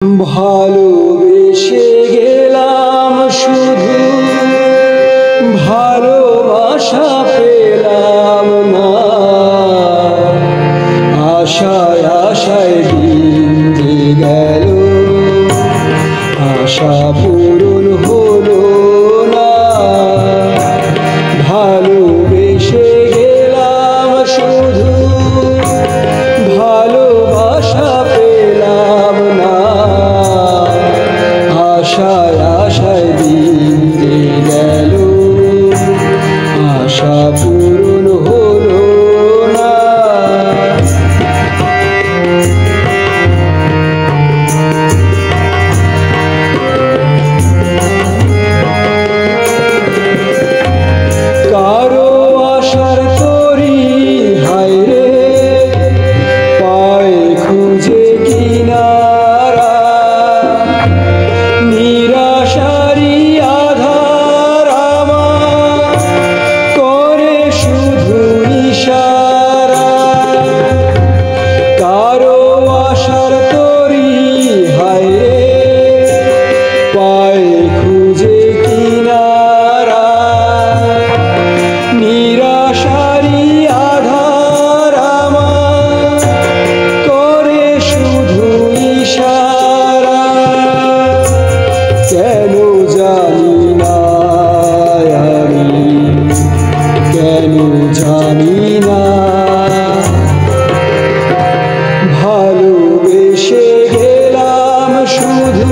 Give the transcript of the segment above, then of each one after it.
ভালোবেসে গেলাম শুধু ভালোবাসা পেলাম না। আশায় আশায় দিন গেল, আশা পূরণ হলো না। ভালোবেসে গেলাম শুধু ভালোবাসা পেলাম না। আশায় আশায় দিন গেল, আশা পূরণ হলো না। কারো আশার তরি হায় রে, পায়ে খুঁজে কিনারা। নিরাশারি আধার আমার করে শুধু ইশারা। কারো আশার তরি হায় রে, পায়ে খুঁজে কিনারা। নিরাশারি আধার আমার করে শুধু ইশারা। কেন জানি না আমি, কেন জানি না। ভালোবেসে গেলাম শুধু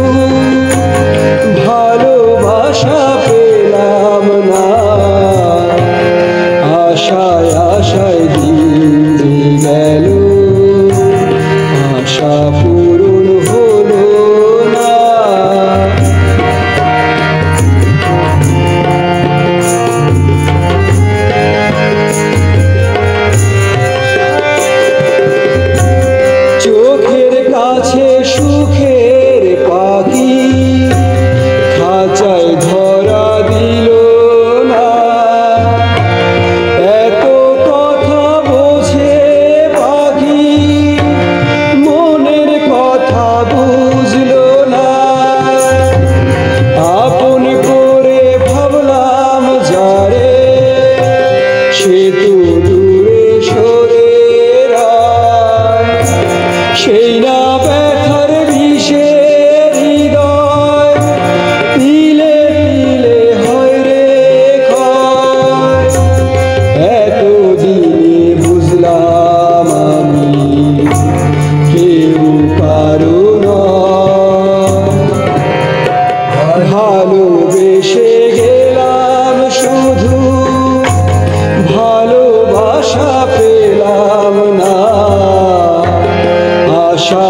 ভালোবাসা পেলাম না। আশায় আশায় দিন গেল, আশা পূরণ হলো না। চোখের কাছে সুখের পাখি খাঁচায় ধরা দিল না। এত কথা বোঝে পাখি, মনের কথা বুঝলো না। আপন করে ভাবলাম যারে, সে তো দূরে সরে রয়। সেই না ব্যথার বিষে হৃদয় তিলে তিলে হয় রে ক্ষয়। এতদিনে বুঝলাম আমি কেউ কারো নয়। ভালোবেসে গেলাম শুধু ভালোবাসা পেলাম না। আশা